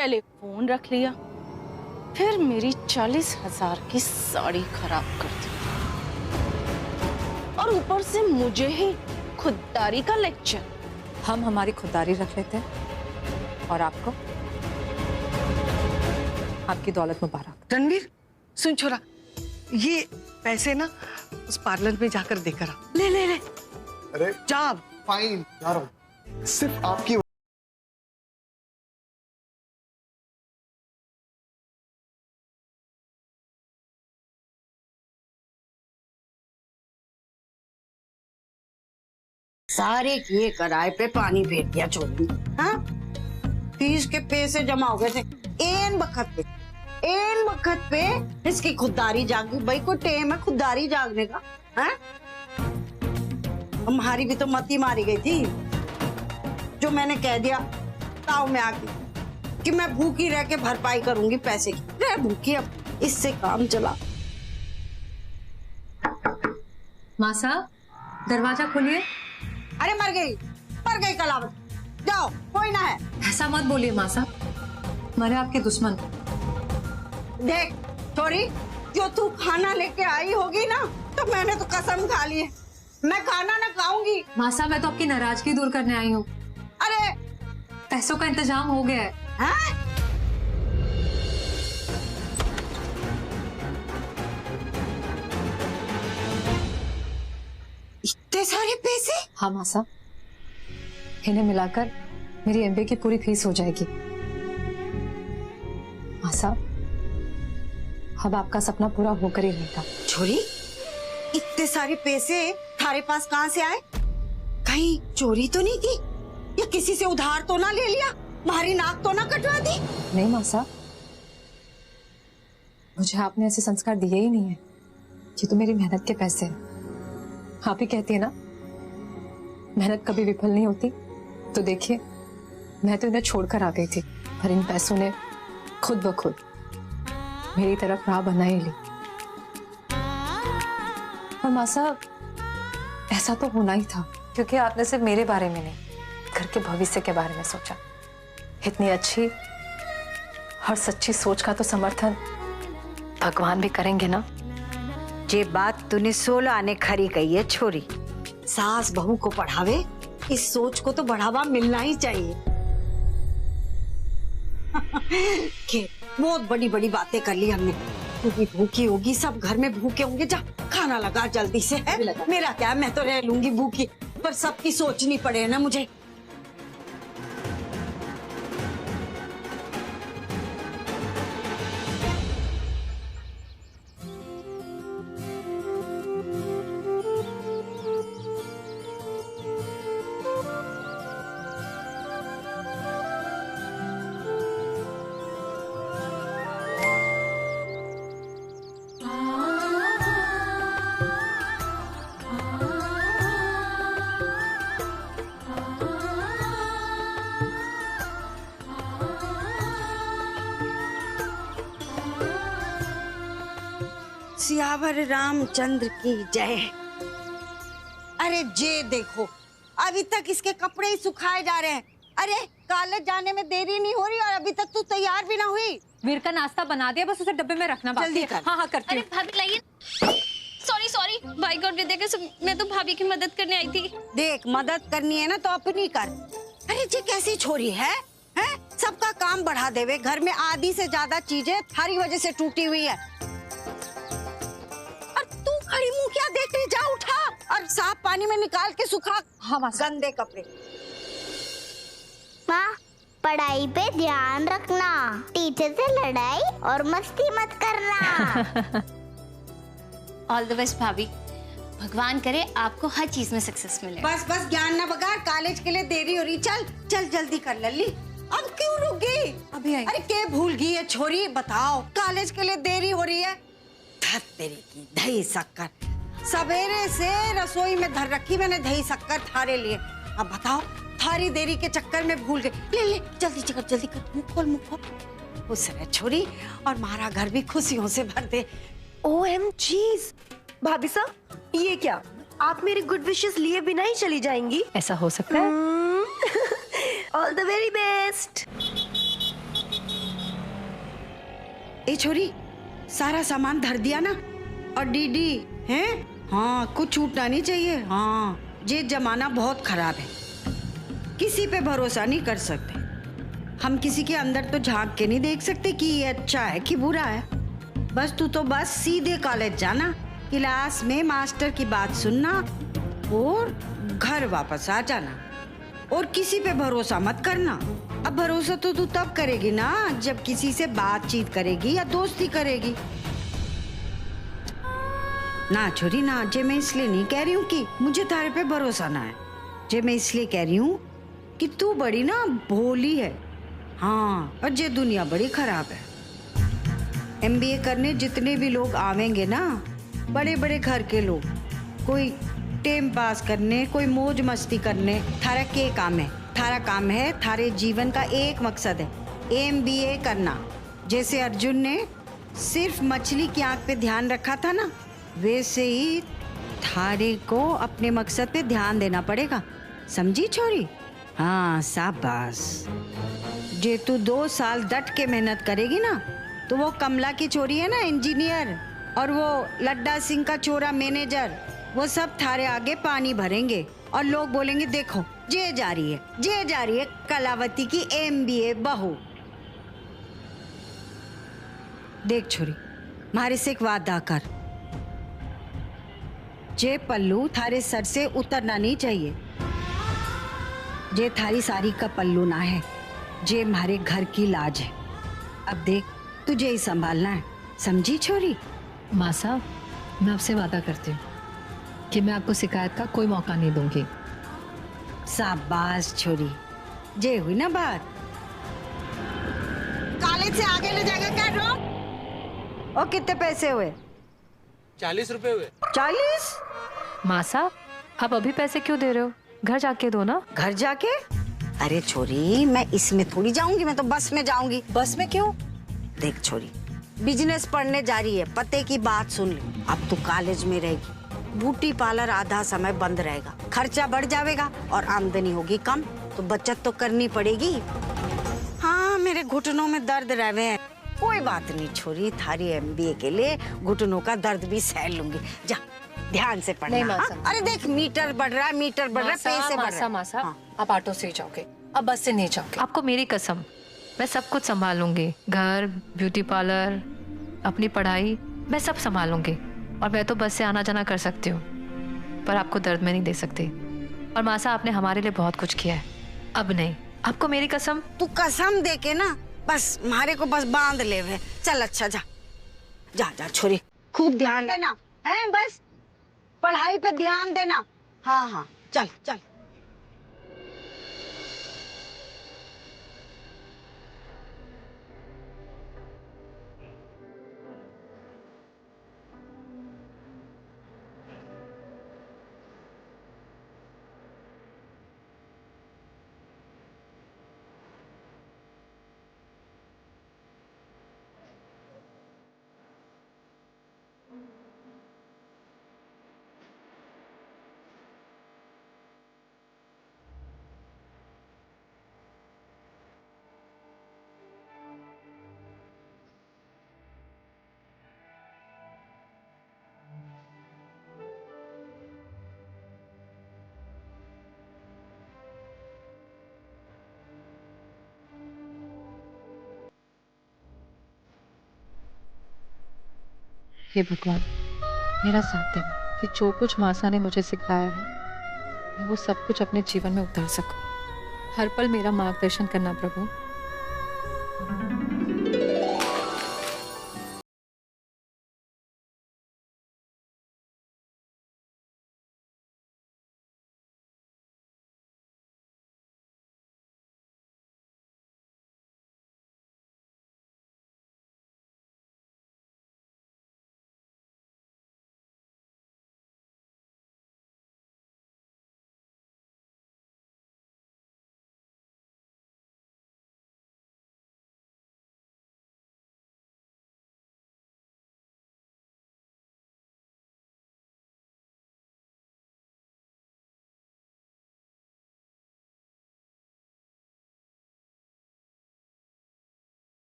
पहले फोन रख लिया, फिर मेरी 40,000 की साड़ी खराब कर दी, और ऊपर से मुझे ही खुददारी का लेक्चर। हम हमारी खुददारी रख लेते हैं और आपको आपकी दौलत मुबारक। रणवीर सुन छोरा, ये पैसे ना उस पार्लर में जाकर देकर आ। ले ले ले। अरे जा। फाइन जा रहा हूँ, सिर्फ आपकी। सारे किए कराए पे पानी फेर दिया चोरी। हाँ, फीस के पैसे जमा हो गए थे एन वक्त पे इसकी खुददारी जागी। भाई को टेम है खुददारी जागने का। हाँ, हमारी भी तो मती मारी गई थी जो मैंने कह दिया ताऊ में आके कि मैं भूखी रह के भरपाई करूंगी पैसे की। रह भूखी, अब इससे काम चला। माँ साहब, दरवाजा खोलिए। अरे मर गई कलावत, जाओ कोई ना है। ऐसा मत बोलिए माँ साहब, मरे आपके दुश्मन। देख छोरी, जो तू खाना लेके आई होगी ना, तो मैंने तो कसम खा ली है मैं खाना ना खाऊंगी। माँ साहब, मैं तो आपकी नाराजगी दूर करने आई हूँ। अरे पैसों का इंतजाम हो गया है। हाँ? इतने सारे पैसे? हाँ माँ साहब, इन्हें मिलाकर मेरी एमबीए की पूरी फीस हो जाएगी। माँ साहब, अब आपका सपना पूरा होकर ही रहेगा। छोरी, इतने सारे पैसे थारे पास कहाँ से आए? कहीं चोरी तो नहीं की, या किसी से उधार तो ना ले लिया, मारी नाक तो ना कटवा दी? नहीं माँ साहब, मुझे आपने ऐसे संस्कार दिए ही नहीं है। ये तो मेरी मेहनत के पैसे हैं। आप ही कहती है ना, मेहनत कभी विफल नहीं होती। तो देखिए, मैं तो इन्हें छोड़कर आ गई थी, पर इन पैसों ने खुद ब खुद मेरी तरफ राह बनाई ली। और माँ साहब, ऐसा तो होना ही था, क्योंकि आपने सिर्फ मेरे बारे में नहीं, घर के भविष्य के बारे में सोचा। इतनी अच्छी और सच्ची सोच का तो समर्थन भगवान भी करेंगे ना। ये बात तूने 16 आने खरी कही है छोरी। सास बहू को पढ़ावे, इस सोच को तो बढ़ावा मिलना ही चाहिए। बहुत बड़ी बड़ी बातें कर ली हमने। तू भी भूखी होगी, सब घर में भूखे होंगे। जा खाना लगा जल्दी से। है मेरा क्या, मैं तो रह लूंगी भूखी, पर सबकी सोचनी पड़े ना मुझे। सियावर रामचंद्र की जय। अरे जे देखो, अभी तक इसके कपड़े ही सुखाए जा रहे हैं। अरे कॉलेज जाने में देरी नहीं हो रही और अभी तक तू तैयार भी ना हुई। वीर का नाश्ता बना दिया, बस उसे डब्बे में रखना बाकी जल्दी है। कर। हाँ हाँ करती अरे हूँ। भाभी लाइए। सॉरी बाय गॉड विद्या के, मैं तो भाभी की मदद करने आई थी। देख, मदद करनी है ना तो अपनी कर। अरे जी कैसी छोरी है, हैं? सबका काम बढ़ा देवे। घर में आधी से ज्यादा चीजें थारी वजह से टूटी हुई है। और तू खड़ी मुंह क्या देख रही? जा उठा और साफ पानी में निकाल के सुखा। हाँ माँ साहब। गंदे कपड़े। माँ, पढ़ाई पे ध्यान रखना, टीचर से लड़ाई और मस्ती मत करना। ऑल द बेस्ट भाभी, भगवान करे आपको हर चीज में सक्सेस मिले। बस बस ज्ञान ना बगाड़, कॉलेज के लिए देरी हो रही। चल चल जल्दी कर लल्ली। अब क्यों रुक गई? अभी आई। अरे क्या भूल गई है छोरी? बताओ, कॉलेज के लिए देरी हो रही है। धर तेरी की दही शक्कर, सवेरे से रसोई में धर रखी मैंने दही शक्कर थारे लिए। अब बताओ, थारी देरी के चक्कर में भूल गई। ले ले जल्दी कर, जल्दी कर, मुंह खोल मुंह खोल। खुश रहे छोरी और हमारा घर भी खुशियों से भर दे। OMG, भाभी साहब, ये क्या? आप मेरी गुड विशेस लिए बिना ही चली जाएंगी? ऐसा हो सकता है। All the very best. ए छोरी, सारा सामान धर दिया ना? और डीडी है? हाँ, कुछ छूटना नहीं चाहिए। हाँ, ये जमाना बहुत खराब है, किसी पे भरोसा नहीं कर सकते। हम किसी के अंदर तो झांक के नहीं देख सकते कि ये अच्छा है कि बुरा है। बस तू तो बस सीधे कॉलेज जाना, क्लास में मास्टर की बात सुनना और घर वापस आ जाना, और किसी पे भरोसा मत करना। अब भरोसा तो तू तब करेगी ना जब किसी से बातचीत करेगी या दोस्ती करेगी। ना छोरी ना, जे मैं इसलिए नहीं कह रही हूँ कि मुझे तारे पे भरोसा ना है, जे मैं इसलिए कह रही हूँ कि तू बड़ी ना भोली है। हाँ, और जे दुनिया बड़ी खराब है। एमबीए करने जितने भी लोग आवेंगे ना, बड़े बड़े घर के लोग, कोई टाइम पास करने, कोई मौज मस्ती करने, थारा के काम है? थारा काम है, थारे जीवन का एक मकसद है, एमबीए करना। जैसे अर्जुन ने सिर्फ मछली की आंख पे ध्यान रखा था ना, वैसे ही थारे को अपने मकसद पे ध्यान देना पड़ेगा। समझी छोरी? हाँ, शाबाश। जे तू 2 साल डट के मेहनत करेगी ना, तो वो कमला की छोरी है ना इंजीनियर, और वो लड्डा सिंह का छोरा मैनेजर, वो सब थारे आगे पानी भरेंगे और लोग बोलेंगे देखो जे जा रही है कलावती की एमबीए बहू। देख छोरी, मारे से एक वादा कर, जे पल्लू थारे सर से उतरना नहीं चाहिए, जे थारी सारी का पल्लू ना है, जे हमारे घर की लाज है। अब देख, तुझे ही संभालना है, समझी छोरी? माँ साहब, मैं आपसे वादा करती हूँ कि मैं आपको शिकायत का कोई मौका नहीं दूंगी। शाबाश छोरी, जे हुई ना बात। कॉलेज से आगे ले जाएगा क्या रोक? और कितने पैसे हुए? 40 रुपए हुए। 40? माँ साहब, आप अभी पैसे क्यों दे रहे हो? घर जाके दो ना। घर जाके? अरे छोरी, मैं इसमें थोड़ी जाऊंगी, मैं तो बस में जाऊंगी। बस में क्यों? देख छोरी, बिजनेस पढ़ने जा रही है, पते की बात सुन ले। अब तू कॉलेज में रहेगी, ब्यूटी पार्लर आधा समय बंद रहेगा, खर्चा बढ़ जाएगा और आमदनी होगी कम, तो बचत तो करनी पड़ेगी। हाँ, मेरे घुटनों में दर्द रहे हैं, कोई बात नहीं छोरी, थारी एमबीए के लिए घुटनों का दर्द भी सह लूंगी। जा, ध्यान से पढ़ना। हाँ? अरे देख, मीटर बढ़ रहा है, पैसे बढ़ रहे हैं। हाँ। आप ऑटो से ही जाओगे, अब बस से नहीं जाओगे। आपको मेरी कसम, मैं सब कुछ संभालूंगी, घर, ब्यूटी पार्लर, अपनी पढ़ाई, मैं सब संभालूंगी। और मैं तो बस से आना जाना कर सकती हूँ, पर आपको दर्द में नहीं दे सकती। और मासा, आपने हमारे लिए बहुत कुछ किया है, अब नहीं, आपको मेरी कसम। तू कसम दे के ना बस हमारे को बस बांध ले वे। चल अच्छा, जा जा जा छोरी, खूब ध्यान देना है, बस पढ़ाई पे ध्यान देना। हाँ हाँ, चल चल। हे भगवान, मेरा साथ देना कि जो कुछ मासा ने मुझे सिखाया है, मैं वो सब कुछ अपने जीवन में उतार सकूं। हर पल मेरा मार्गदर्शन करना प्रभु।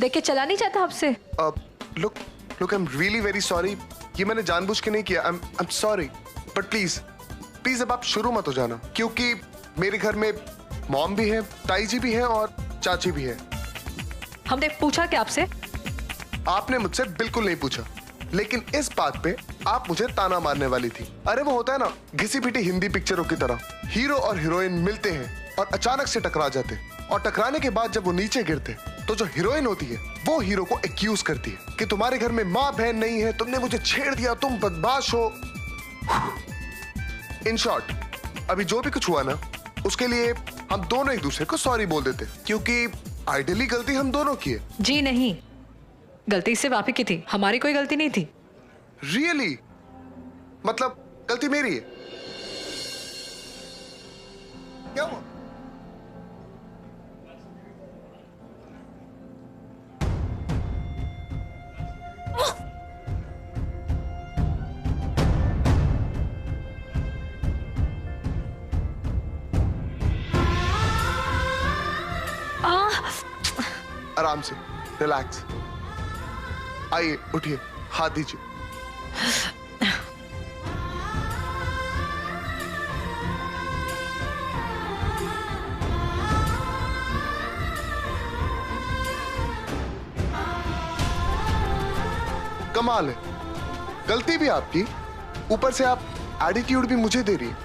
देख के चला नहीं जाता आपसे? Look I am really very sorry. ये मैंने जानबूझ के नहीं किया। I am sorry, but please अब आप शुरू मत हो जाना, क्योंकि मेरे घर में मॉम भी है, ताई जी भी है और चाची भी है। हमने पूछा क्या आपसे? आपने मुझसे बिल्कुल नहीं पूछा, लेकिन इस बात पे आप मुझे ताना मारने वाली थी। अरे वो होता है ना घिसी पिटी हिंदी पिक्चरों की तरह, हीरो और हीरोइन मिलते हैं और अचानक से टकरा जाते, और टकराने के बाद जब वो नीचे गिरते तो जो हीरोइन होती है वो हीरो को एक्यूज करती है कि तुम्हारे घर में माँ बहन नहीं है, तुमने मुझे छेड़ दिया, तुम बदमाश हो। इन शॉर्ट, अभी जो भी कुछ हुआ ना, उसके लिए हम दोनों एक दूसरे को सॉरी बोल देते, क्योंकि आइडियली गलती हम दोनों की है। जी नहीं, गलती सिर्फ आप ही की थी, हमारी कोई गलती नहीं थी। रियली? मतलब गलती मेरी है? क्या हुआ? आराम से, रिलैक्स। आइए, उठिए, हाथ दीजिए। कमाल है, गलती भी आपकी, ऊपर से आप एटीट्यूड भी मुझे दे रही है।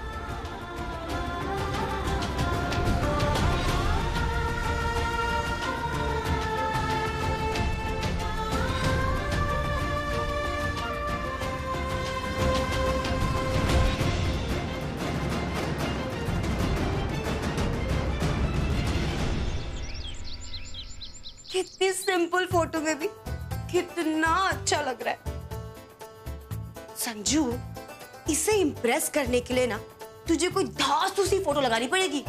कितनी सिंपल फोटो में भी कितना अच्छा लग रहा है। संजू, इसे इम्प्रेस करने के लिए ना तुझे कोई धांसू सी फोटो लगानी पड़ेगी।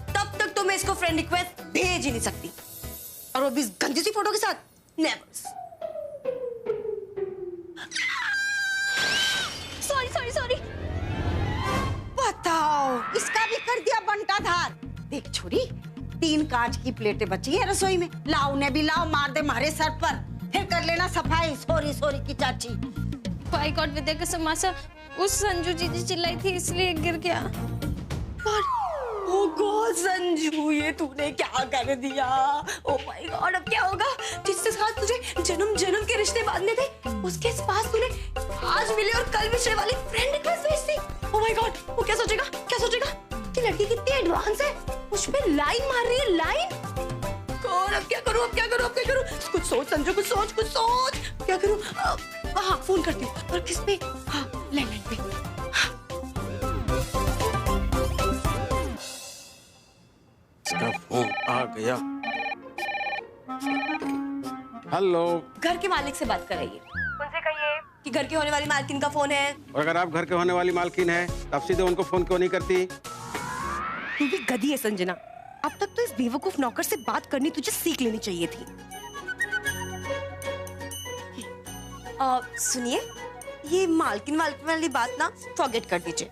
तब तक तो मैं इसको फ्रेंड रिक्वेस्ट भेज ही नहीं सकती, और वो भी इस गंदी सी फोटो के साथ। नेवर। सॉरी। बताओ, इसका भी कर दिया बंटा धार। देख छोरी, 3 कांच की प्लेटें बची है रसोई में, लाओ उन्हें भी लाओ, मार दे मारे सर पर, फिर कर लेना सफाई। सॉरी की चाची। बाय गॉड, विद्या का समासा उस संजू जी चिल्लाई थी इसलिए गिर गया। ओ गॉड संजू, ये तूने क्या कर दिया? ओ माय गॉड, अब क्या होगा? जिसके साथ तुझे जन्म के रिश्ते बांधने थे, उसके पास तूने आज मिले और कल मिलने वाली फ्रेंड रिक्वेस्ट भेज दी। ओ माय गॉड, वो क्या सोचेगा कि लड़की कितनी एडवांस है, मुझ पे लाइन मार रही है, लाइन। कौन? अब क्या करूं? कुछ सोच संजू, कुछ सोच। क्या करूं? हाँ, फोन करती हूँ। और किस पे? हाँ, लैंडलाइन पे। इसका फोन आ गया। हेलो। घर के मालिक से बात कराइए, उनसे कहिए कि घर की होने वाली मालकिन का फोन है। और अगर आप घर के होने वाली मालकिन है, तब सीधे उनको फोन क्यों नहीं करती? तू भी गधी है संजना। अब तक तो इस बेवकूफ नौकर से बात करनी तुझे सीख लेनी चाहिए थी। सुनिए, ये मालकिन वाली बात ना फॉरगेट कर दीजिए।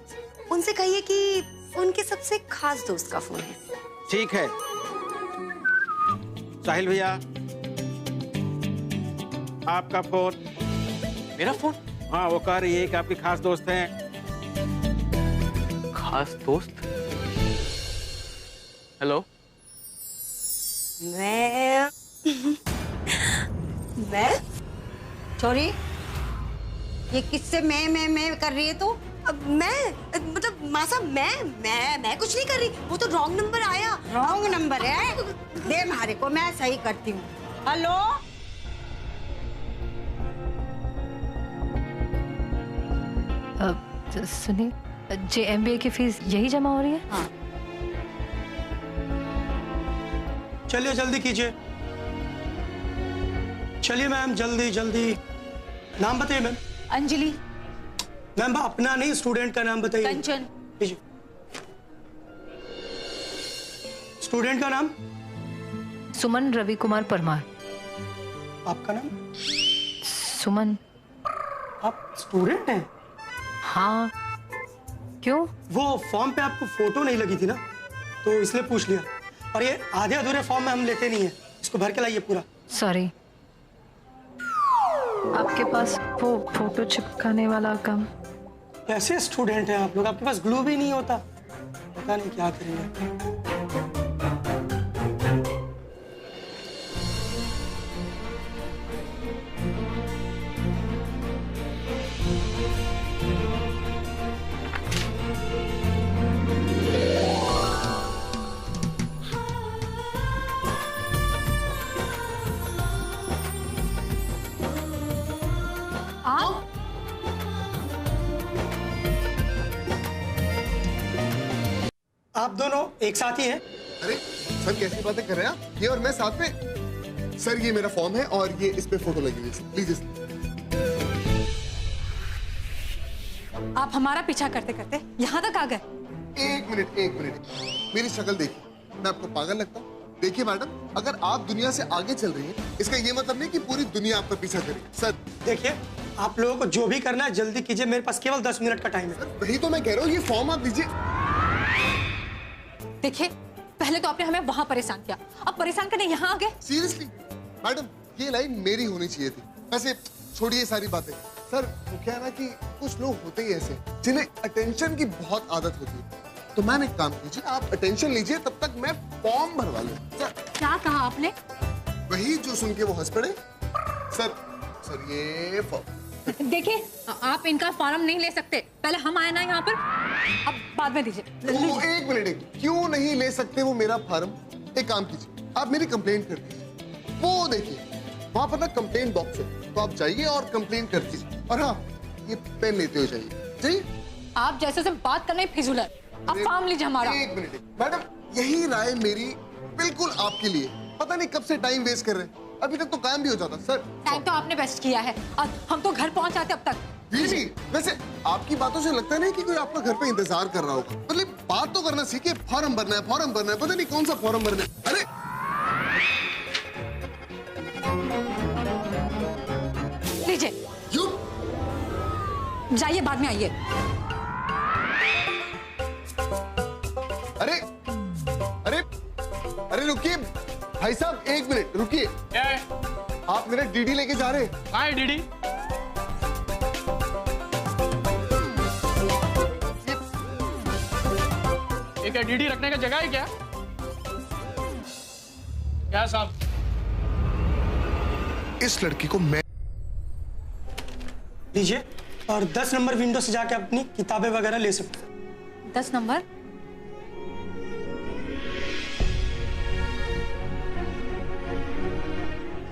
उनसे कहिए कि उनके सबसे खास दोस्त का फोन है। ठीक है। साहिल भैया, आपका फोन। मेरा फोन? हाँ, वो कह रही है कि आपकी खास दोस्त है। खास दोस्त? हेलो। मैं छोरी, ये किससे मैं कर रही है तू? अब मैं मतलब मासा, मैं कुछ नहीं कर रही, वो तो रॉन्ग नंबर आया। रॉन्ग नंबर है? दे मारे को, मैं सही करती हूँ। हेलो, सुनिए, JMBA की फीस यही जमा हो रही है? हाँ। चलिए जल्दी कीजिए। चलिए मैम, जल्दी। नाम बताइए मैम। अंजलि। मैम अपना नहीं, स्टूडेंट का नाम बताइए। कंचन। लीजिए। स्टूडेंट का नाम? सुमन रवि कुमार परमार। आपका नाम? सुमन। आप स्टूडेंट हैं? हाँ, क्यों? वो फॉर्म पे आपको फोटो नहीं लगी थी ना, तो इसलिए पूछ लिया। और ये आधे अधूरे फॉर्म में हम लेते नहीं है, इसको भर के लाइए पूरा। सॉरी, आपके पास वो फोटो चिपकाने वाला काम? कैसे स्टूडेंट हैं आप लोग, आपके पास ग्लू भी नहीं होता, पता नहीं क्या करेंगे। आप दोनों एक साथ ही हैं? अरे सर कैसी बातें कर रहे हैं आप? ये और मैं साथ में। सर ये मेरा फॉर्म है और ये इस पे फोटो लगी हुई है, प्लीज। आप हमारा पीछा करते करते यहाँ तक आ गए। एक मिनट, मेरी शक्ल देखिए, मैं आपको पागल लगता हूँ? देखिए मैडम, अगर आप दुनिया से आगे चल रही हैं, इसका ये मतलब नहीं कि पूरी दुनिया आपका पीछा करेगी। सर देखिए, आप लोगों को जो भी करना है जल्दी कीजिए, मेरे पास केवल 10 मिनट का टाइम है। सर वही तो मैं कह रहा हूँ, ये फॉर्म आप दीजिए। देखिए, पहले तो आपने हमें वहां परेशान किया, अब परेशान करने यहाँ आ गए। सीरियसली मैडम, ये लाइन मेरी होनी चाहिए थी। वैसे छोड़िए सारी बातें। सर वो क्या है ना कि कुछ लोग होते ही ऐसे जिन्हें अटेंशन की बहुत आदत होती है। तो मैम एक काम कीजिए, आप अटेंशन लीजिए, तब तक मैं फॉर्म भरवा लूं। सर क्या कहा आपने? वही जो सुन के वो हंस पड़े। सर ये फॉर्म देखिए, आप इनका फॉर्म नहीं ले सकते, पहले हम आए ना यहाँ पर, अब बाद में दीजिए। वो एक मिनट, क्यों नहीं ले सकते वो मेरा फॉर्म? एक काम कीजिए, आप मेरी कंप्लेंट कर दीजिए। वो देखिए वहां पर ना कंप्लेंट बॉक्स है, तो आप जाइए और कंप्लेंट कर दीजिए। और हाँ, ये पेन लेते हुए जाइए। आप जैसे से बात करना ही फिजूल है, अब फॉर्म लीजिए हमारा। एक मिनट मैडम, यही राय मेरी बिल्कुल आपके लिए। पता नहीं कब से टाइम वेस्ट कर रहे हैं, अभी तक तो काम भी हो जाता। सर टाइम तो आपने वेस्ट किया है, और हम तो घर पहुंच जाते अब तक। जी, वैसे आपकी बातों से लगता नहीं कि कोई आपका घर पे इंतजार कर रहा होगा। मतलब बात तो करना सीखिए। फॉर्म भरना है, पता नहीं कौन सा फॉर्म भरना है। अरे लीजिए, जाइए, बाद में आइए। अरे रुकिए भाई साहब, एक मिनट रुकिए। क्या है? आप मेरा डीडी लेके जा रहे हैं? हाँ डीडी। ये क्या डीडी रखने का जगह है क्या? क्या साहब? इस लड़की को मैं लीजिए, और 10 नंबर विंडो से जाके अपनी किताबें वगैरह ले सकते हैं। 10 नंबर?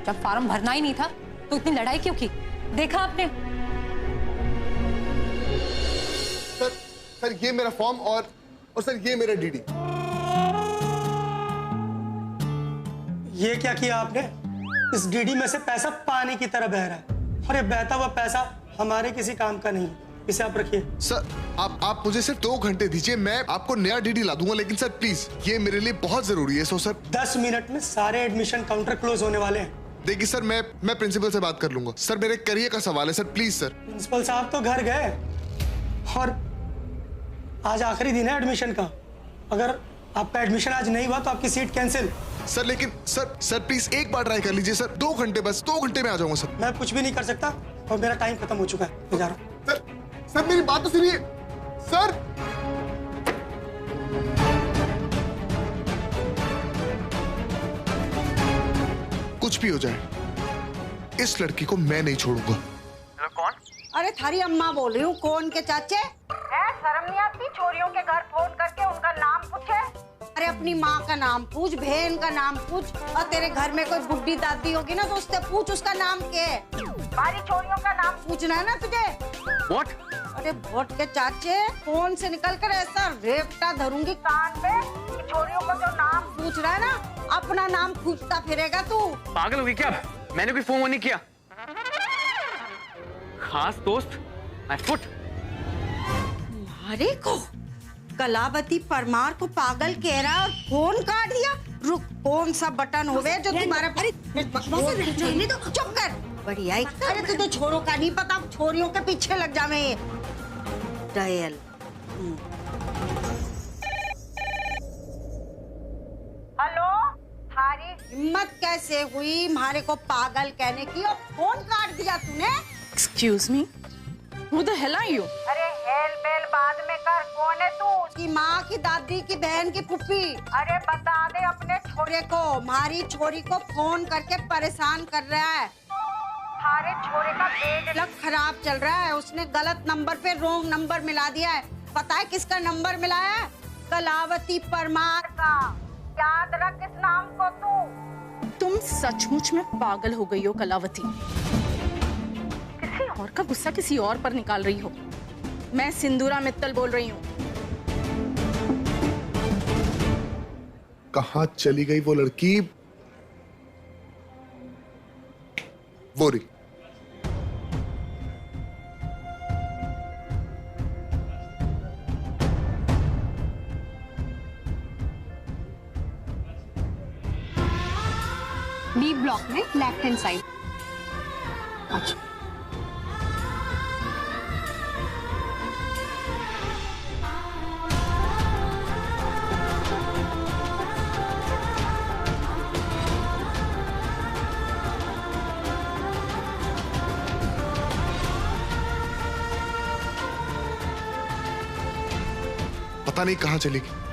जब फॉर्म भरना ही नहीं था तो इतनी लड़ाई क्यों की? देखा आपने? सर ये मेरा फॉर्म और सर ये मेरा डीडी। ये क्या किया आपने? इस डीडी में से पैसा पानी की तरह बह रहा है, और ये बहता हुआ पैसा हमारे किसी काम का नहीं है। इसे आप रखिए। सर आप मुझे सिर्फ 2 घंटे दीजिए, मैं आपको नया डीडी ला दूंगा। लेकिन सर प्लीज, ये मेरे लिए बहुत जरूरी है। सो सर 10 मिनट में सारे एडमिशन काउंटर क्लोज होने वाले हैं। देखिए सर, मैं प्रिंसिपल से बात कर लूंगा। सर मेरे करियर का सवाल है सर, प्लीज सर। प्रिंसिपल साहब तो घर गए, और आज आखिरी दिन है एडमिशन का। अगर आपका एडमिशन आज नहीं हुआ तो आपकी सीट कैंसिल। सर लेकिन सर प्लीज एक बार ट्राई कर लीजिए सर। 2 घंटे, बस 2 घंटे में आ जाऊंगा सर। मैं कुछ भी नहीं कर सकता, और मेरा टाइम खत्म हो चुका है, मैं जा रहा हूं। सर मेरी बात तो सुनिए सर। कुछ भी हो जाए, इस लड़की को मैं नहीं छोड़ूंगा। हेलो कौन? अरे थारी अम्मा बोल रही हूँ। कौन के चाचे? शर्म नहीं आती छोरियों के घर फोन करके उनका नाम पूछे? अरे अपनी माँ का नाम पूछ, बहन का नाम पूछ, और तेरे घर में कोई बुढ़ी दादी होगी ना तो उससे पूछ उसका नाम क्या है। बारी छोरियों का नाम पूछना है ना तुझे। What? अरे वोट के चाचे, फोन से निकल कर ऐसा रेपटा धरूंगी कान पे कि छोरियों का जो नाम पूछ रहा है ना, अपना नाम पूछता फिरेगा तू। पागल होगी क्या? मैंने कोई फोन नहीं किया। खास दोस्त माय फुट। अरे को कलावती परमार को पागल कह रहा और फोन काट दिया। रुक, कौन सा बटन होवे जो तुम्हारे? अरे रहने दो, चुप कर। बढ़िया। अरे तुझे छोरों का नहीं पता, छोरियों के पीछे लग जावे। डायल। हेलो हिम्मत कैसे हुई हमारे को पागल कहने की और फोन काट दिया तूने? Excuse me, who the hell are you? अरे हेल बेल बाद में कर, कौन है तू? की माँ की दादी की बहन की फुफ्फी। अरे बता दे अपने छोरे को, हमारी छोरी को फोन करके परेशान कर रहा है। हमारे छोरे का बेड लग खराब चल रहा है, उसने गलत नंबर पे रॉन्ग नंबर मिला दिया है। पता है किसका नंबर मिलाया है? कलावती परमार का। याद रख इस नाम को तू। तुम सचमुच में पागल हो गई हो कलावती। किसी और का गुस्सा किसी और पर निकाल रही हो। मैं सिंदूरा मित्तल बोल रही हूँ। कहाँ चली गई वो लड़की? वो रही। बी ब्लॉक में लेफ्ट हैंड साइड। अच्छा, पता नहीं कहाँ चली गई।